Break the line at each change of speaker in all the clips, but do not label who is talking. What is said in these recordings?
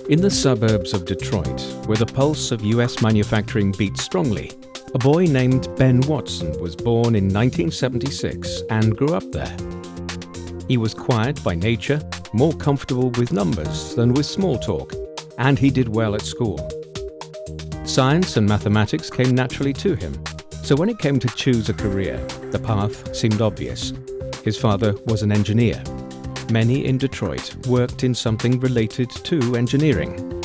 In the suburbs of Detroit, where the pulse of US manufacturing beat strongly, a boy named Ben Watson was born in 1976 and grew up there. He was quiet by nature, more comfortable with numbers than with small talk, and he did well at school. Science and mathematics came naturally to him, so when it came to choose a career, the path seemed obvious. His father was an engineer. Many in Detroit worked in something related to engineering.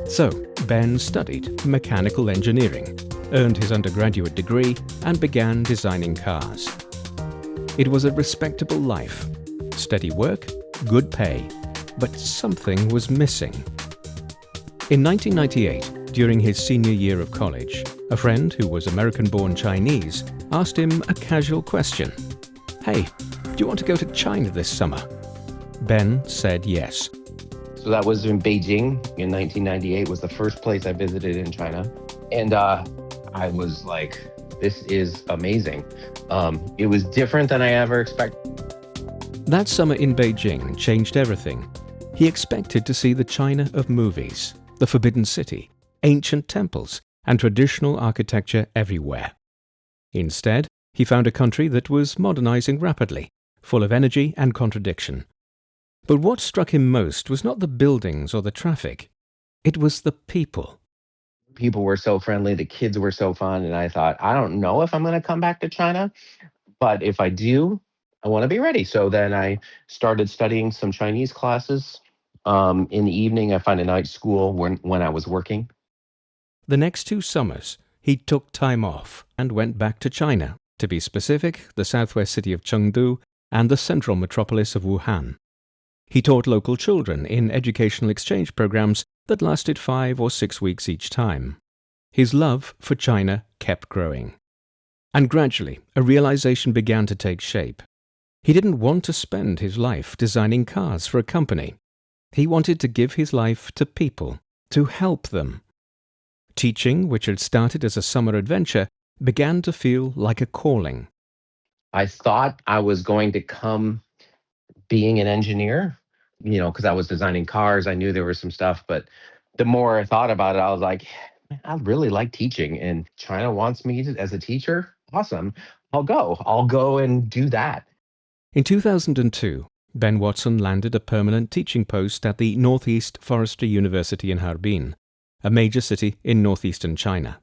So, Ben studied mechanical engineering, earned his undergraduate degree, and began designing cars. It was a respectable life. Steady work, good pay, but something was missing. In 1998, during his senior year of college, a friend who was American-born Chinese asked him a casual question. "Hey, do you want to go to China this summer?" Ben said yes.
So that was in Beijing in 1998, was the first place I visited in China. And I was like, this is amazing. It was different than I ever expected.
That summer in Beijing changed everything. He expected to see the China of movies, the Forbidden City, ancient temples, and traditional architecture everywhere. Instead, he found a country that was modernizing rapidly, full of energy and contradiction. But what struck him most was not the buildings or the traffic. It was the people.
People were so friendly, the kids were so fun, and I thought, I don't know if I'm going to come back to China, but if I do, I want to be ready. So then I started studying some Chinese classes. In the evening, I found a night school when I was working.
The next 2 summers, he took time off and went back to China, to be specific, the southwest city of Chengdu and the central metropolis of Wuhan. He taught local children in educational exchange programs that lasted 5 or 6 weeks each time. His love for China kept growing. And gradually, a realization began to take shape. He didn't want to spend his life designing cars for a company. He wanted to give his life to people, to help them. Teaching, which had started as a summer adventure, began to feel like a calling.
I thought I was going to come being an engineer, because I was designing cars. I knew there was some stuff, but the more I thought about it, I was like, "Man, I really like teaching, and China wants me as a teacher. Awesome. I'll go and do that."
In 2002, Ben Watson landed a permanent teaching post at the Northeast Forestry University in Harbin, a major city in northeastern China.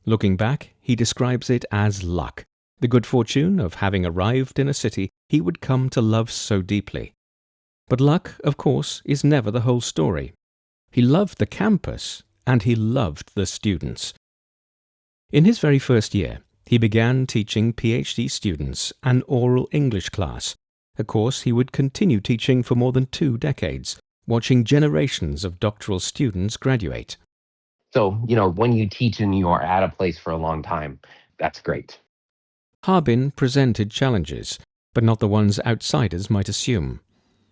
Looking back, he describes it as luck, the good fortune of having arrived in a city he would come to love so deeply. But luck, of course, is never the whole story. He loved the campus, and he loved the students. In his very first year, he began teaching PhD students an oral English class, a course he would continue teaching for more than 2 decades, watching generations of doctoral students graduate.
So, when you teach and you are at a place for a long time, that's great.
Harbin presented challenges, but not the ones outsiders might assume.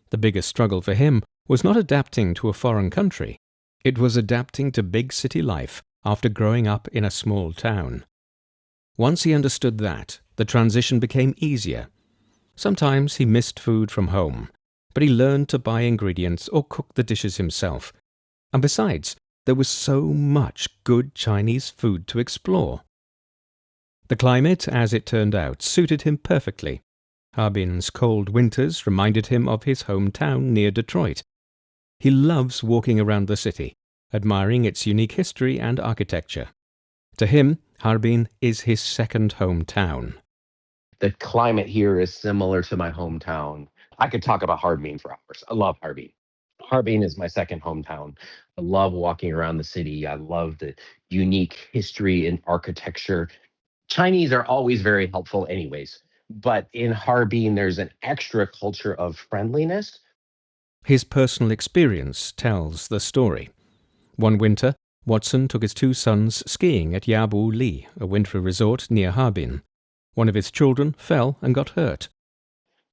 The biggest struggle for him was not adapting to a foreign country. It was adapting to big city life after growing up in a small town. Once he understood that, the transition became easier. Sometimes he missed food from home, but he learned to buy ingredients or cook the dishes himself. And besides, there was so much good Chinese food to explore. The climate, as it turned out, suited him perfectly. Harbin's cold winters reminded him of his hometown near Detroit. He loves walking around the city, admiring its unique history and architecture. To him, Harbin is his second hometown.
The climate here is similar to my hometown. I could talk about Harbin for hours. I love Harbin. Harbin is my second hometown. I love walking around the city. I love the unique history and architecture. Chinese are always very helpful anyways, but in Harbin, there's an extra culture of friendliness.
His personal experience tells the story. One winter, Watson took his 2 sons skiing at Yabu Li, a winter resort near Harbin. One of his children fell and got hurt.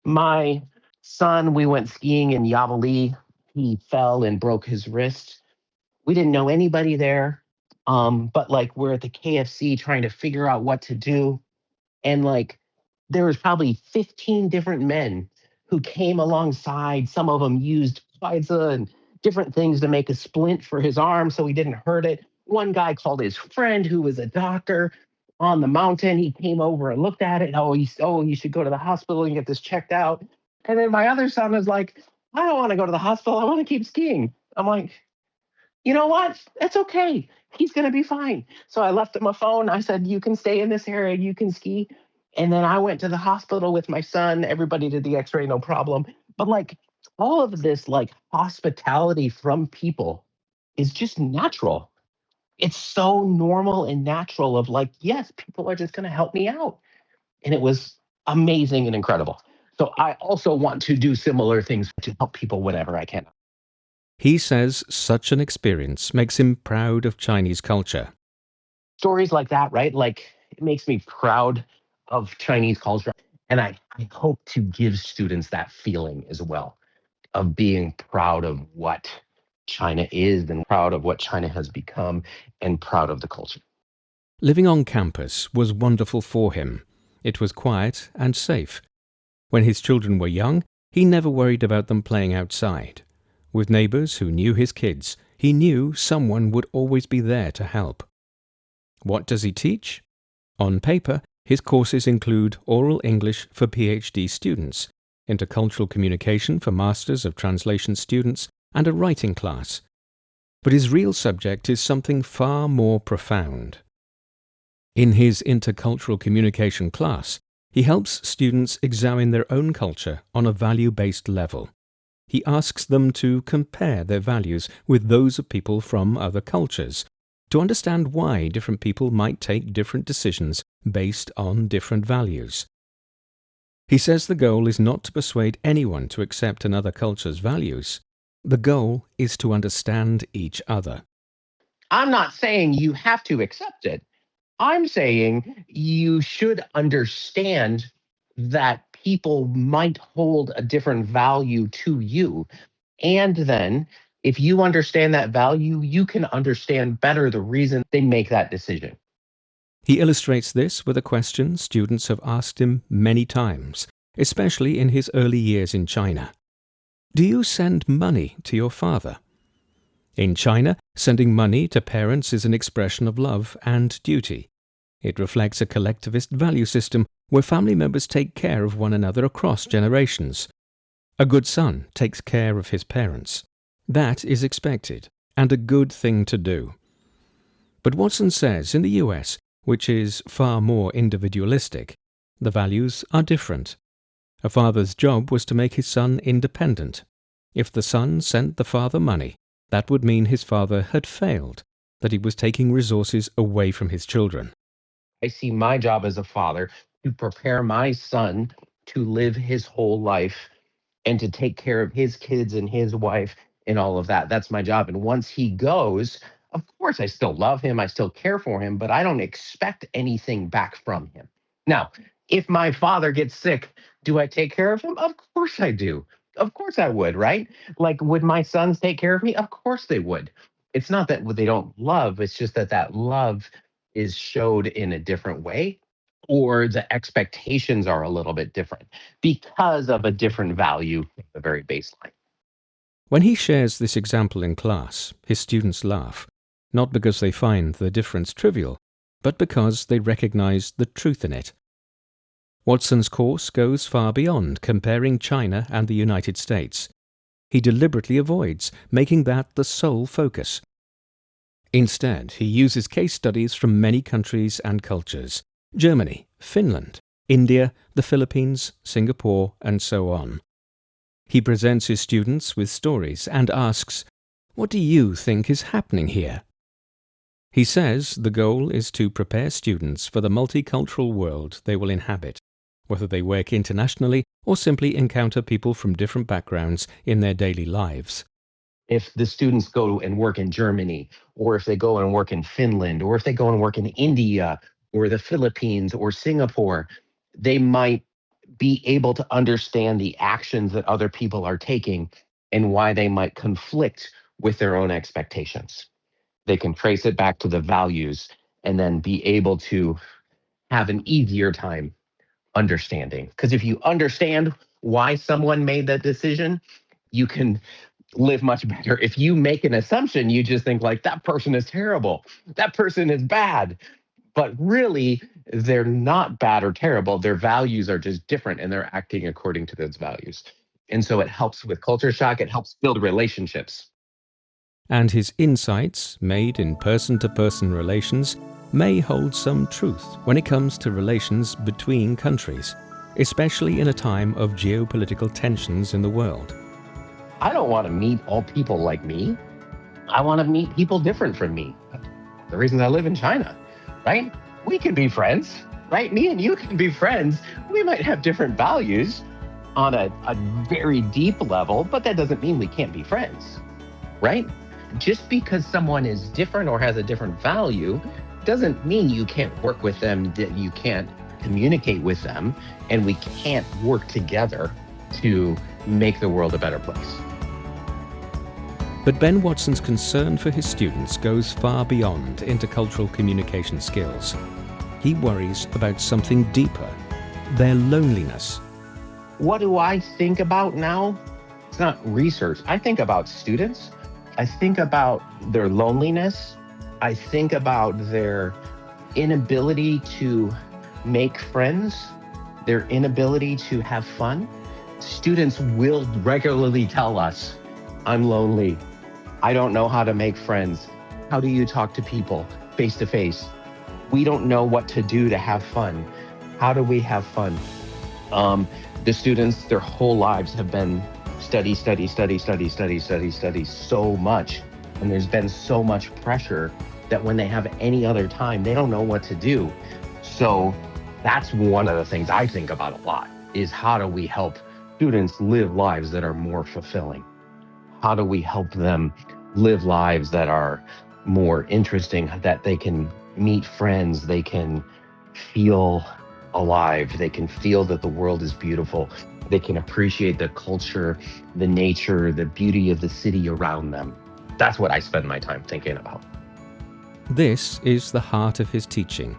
My son, we went skiing in Yavali. He fell and broke his wrist. We didn't know anybody there. But like we're at the KFC trying to figure out what to do. And like there was probably 15 different men who came alongside. Some of them used Pfizer and different things to make a splint for his arm so he didn't hurt it. One guy called his friend who was a doctor on the mountain. He came over and looked at it. Oh, you should go to the hospital and get this checked out. And then my other son was like, I don't want to go to the hospital. I want to keep skiing. I'm like, you know what? That's okay. He's going to be fine. So I left him a phone. I said, you can stay in this area. You can ski. And then I went to the hospital with my son. Everybody did the x ray, no problem. But like all of this, like hospitality from people is just natural. It's so normal and natural of like, yes, people are just going to help me out. And it was amazing and incredible. So I also want to do similar things to help people whenever I can.
He says such an experience makes him proud of Chinese culture.
Stories like that, right? Like it makes me proud of Chinese culture. And I hope to give students that feeling as well of being proud of what China is and proud of what China has become and proud of the culture.
Living on campus was wonderful for him. It was quiet and safe. When his children were young, he never worried about them playing outside. With neighbors who knew his kids, he knew someone would always be there to help. What does he teach? On paper, his courses include oral English for PhD students, intercultural communication for Masters of Translation students, and a writing class. But his real subject is something far more profound. In his intercultural communication class, he helps students examine their own culture on a value-based level. He asks them to compare their values with those of people from other cultures, to understand why different people might take different decisions based on different values. He says the goal is not to persuade anyone to accept another culture's values. The goal is to understand each other.
I'm not saying you have to accept it. I'm saying you should understand that people might hold a different value to you. And then, if you understand that value, you can understand better the reason they make that decision.
He illustrates this with a question students have asked him many times, especially in his early years in China. Do you send money to your father? In China, sending money to parents is an expression of love and duty. It reflects a collectivist value system where family members take care of one another across generations. A good son takes care of his parents. That is expected, and a good thing to do. But Watson says in the US, which is far more individualistic, the values are different. A father's job was to make his son independent. If the son sent the father money, that would mean his father had failed, that he was taking resources away from his children.
I see my job as a father to prepare my son to live his whole life and to take care of his kids and his wife and all of that. That's my job. And once he goes, of course, I still love him. I still care for him, but I don't expect anything back from him. Now, if my father gets sick, do I take care of him? Of course I do. Of course I would, right? Like, would my sons take care of me? Of course they would. It's not that they don't love, it's just that that love is showed in a different way, or the expectations are a little bit different because of a different value at the very baseline.
When he shares this example in class, his students laugh, not because they find the difference trivial, but because they recognize the truth in it. Watson's course goes far beyond comparing China and the United States. He deliberately avoids making that the sole focus. Instead, he uses case studies from many countries and cultures: Germany, Finland, India, the Philippines, Singapore, and so on. He presents his students with stories and asks, "What do you think is happening here?" He says the goal is to prepare students for the multicultural world they will inhabit, whether they work internationally or simply encounter people from different backgrounds in their daily lives.
If the students go and work in Germany, or if they go and work in Finland, or if they go and work in India, or the Philippines, or Singapore, they might be able to understand the actions that other people are taking and why they might conflict with their own expectations. They can trace it back to the values and then be able to have an easier time understanding. Because if you understand why someone made that decision, you can live much better. If you make an assumption, you just think like that person is terrible, that person is bad. But really, they're not bad or terrible. Their values are just different and they're acting according to those values. And so it helps with culture shock, it helps build relationships.
And his insights, made in person-to-person relations, may hold some truth when it comes to relations between countries, especially in a time of geopolitical tensions in the world.
I don't want to meet all people like me. I want to meet people different from me. The reason I live in China, right? We can be friends, right? Me and you can be friends. We might have different values on a very deep level, but that doesn't mean we can't be friends, right? Just because someone is different or has a different value doesn't mean you can't work with them, that you can't communicate with them, and we can't work together to make the world a better place.
But Ben Watson's concern for his students goes far beyond intercultural communication skills. He worries about something deeper, their loneliness.
What do I think about now? It's not research. I think about students. I think about their loneliness. I think about their inability to make friends, their inability to have fun. Students will regularly tell us, I'm lonely. I don't know how to make friends. How do you talk to people face to face? We don't know what to do to have fun. How do we have fun? The students, their whole lives have been study so much. And there's been so much pressure that when they have any other time, they don't know what to do. So that's one of the things I think about a lot, is how do we help students live lives that are more fulfilling? How do we help them live lives that are more interesting, that they can meet friends, they can feel alive, they can feel that the world is beautiful, they can appreciate the culture, the nature, the beauty of the city around them. That's what I spend my time thinking about.
This is the heart of his teaching.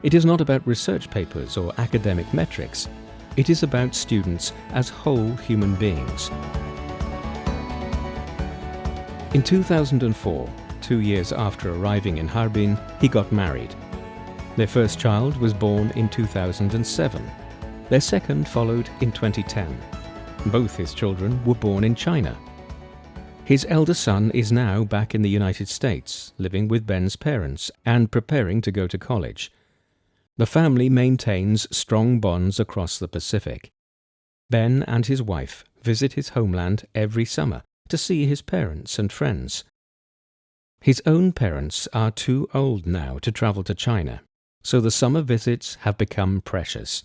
It is not about research papers or academic metrics. It is about students as whole human beings. In 2004, 2 years after arriving in Harbin, he got married. Their first child was born in 2007. Their second followed in 2010. Both his children were born in China. His elder son is now back in the United States, living with Ben's parents and preparing to go to college. The family maintains strong bonds across the Pacific. Ben and his wife visit his homeland every summer to see his parents and friends. His own parents are too old now to travel to China, so the summer visits have become precious.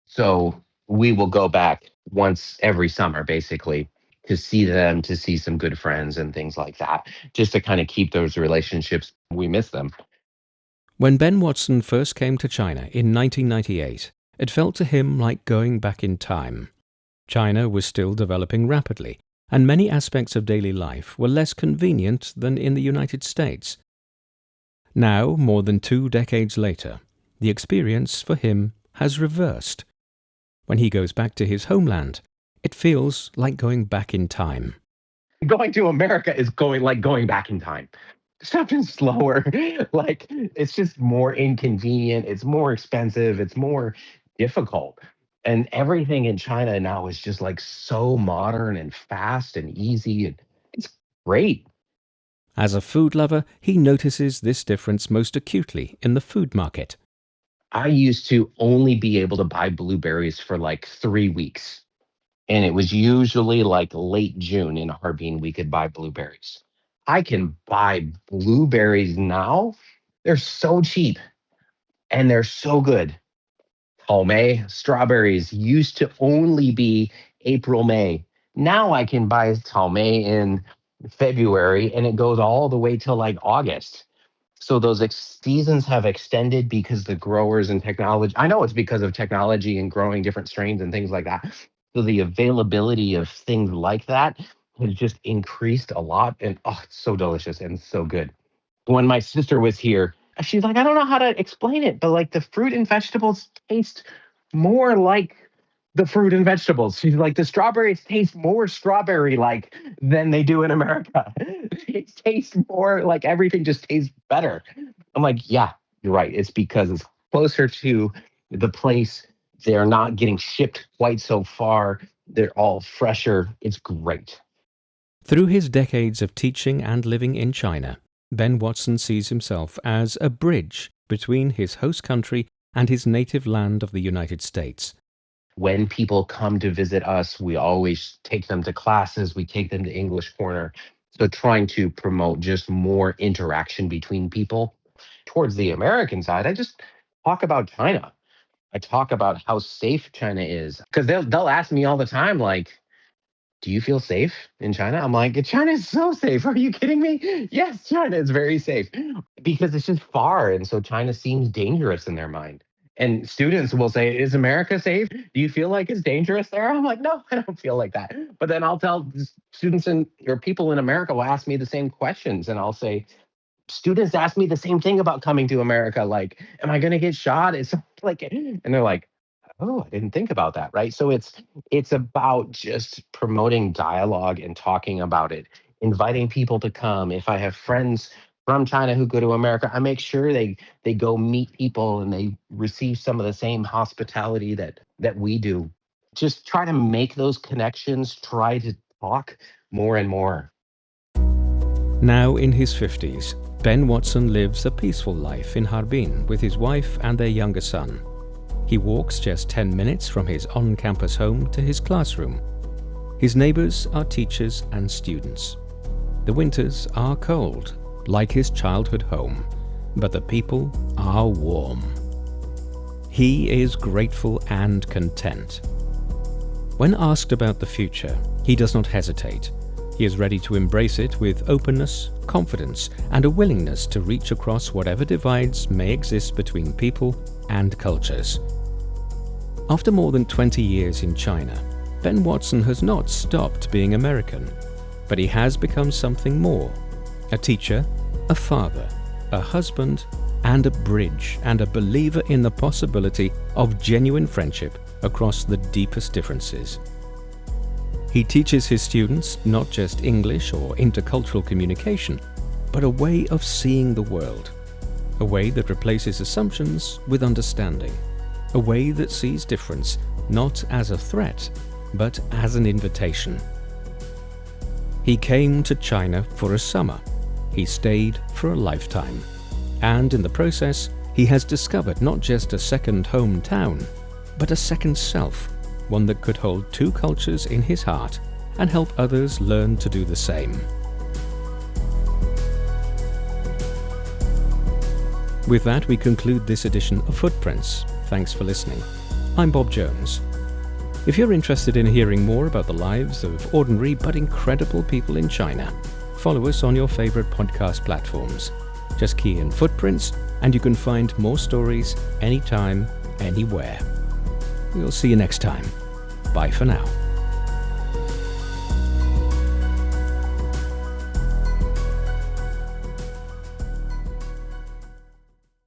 So we will go back once every summer, basically, to see them, to see some good friends and things like that, just to kind of keep those relationships. We miss them.
When Ben Watson first came to China in 1998, it felt to him like going back in time. China was still developing rapidly, and many aspects of daily life were less convenient than in the United States. Now, more than 2 decades later, the experience for him has reversed. When he goes back to his homeland, it feels like going back in time.
Going to America is going back in time. Stuff is slower. Like, it's just more inconvenient. It's more expensive. It's more difficult. And everything in China now is just like so modern and fast and easy. And it's great.
As a food lover, he notices this difference most acutely in the food market.
I used to only be able to buy blueberries for like 3 weeks. And it was usually like late June in Harbin, we could buy blueberries. I can buy blueberries now. They're so cheap and they're so good. May strawberries used to only be April, May. Now I can buy May in February and it goes all the way till like August. So those seasons have extended because the growers and technology, I know it's because of technology and growing different strains and things like that. So the availability of things like that has just increased a lot. And oh, it's so delicious and so good. When my sister was here, she's like, I don't know how to explain it, but like the fruit and vegetables taste more like the fruit and vegetables. She's like, the strawberries taste more strawberry like than they do in America. It tastes more like everything just tastes better. I'm like, yeah, you're right. It's because it's closer to the place. They're not getting shipped quite so far. They're all fresher. It's great.
Through his decades of teaching and living in China, Ben Watson sees himself as a bridge between his host country and his native land of the United States.
When people come to visit us, we always take them to classes, we take them to English Corner. So trying to promote just more interaction between people. Towards the American side, I just talk about China. I talk about how safe China is because they'll ask me all the time, like, do you feel safe in China? I'm like, China is so safe. Are you kidding me? Yes, China is very safe because it's just far. And so China seems dangerous in their mind. And students will say, is America safe? Do you feel like it's dangerous there? I'm like, no, I don't feel like that. But then I'll tell students or people in America will ask me the same questions. And I'll say, students ask me the same thing about coming to America. Like, am I going to get shot? It's like, and they're like, oh, I didn't think about that, right? So it's about just promoting dialogue and talking about it, inviting people to come. If I have friends from China who go to America, I make sure they go meet people and they receive some of the same hospitality that we do. Just try to make those connections, try to talk more and more.
Now in his 50s, Ben Watson lives a peaceful life in Harbin with his wife and their younger son. He walks just 10 minutes from his on-campus home to his classroom. His neighbors are teachers and students. The winters are cold, like his childhood home, but the people are warm. He is grateful and content. When asked about the future, he does not hesitate. He is ready to embrace it with openness, confidence, and a willingness to reach across whatever divides may exist between people and cultures. After more than 20 years in China, Ben Watson has not stopped being American, but he has become something more: a teacher, a father, a husband, and a bridge, and a believer in the possibility of genuine friendship across the deepest differences. He teaches his students not just English or intercultural communication, but a way of seeing the world, a way that replaces assumptions with understanding, a way that sees difference not as a threat, but as an invitation. He came to China for a summer. He stayed for a lifetime. And in the process, he has discovered not just a second hometown, but a second self, one that could hold two cultures in his heart and help others learn to do the same. With that, we conclude this edition of Footprints. Thanks for listening. I'm Bob Jones. If you're interested in hearing more about the lives of ordinary but incredible people in China, follow us on your favorite podcast platforms. Just key in Footprints and you can find more stories anytime, anywhere. We'll see you next time. Bye for now.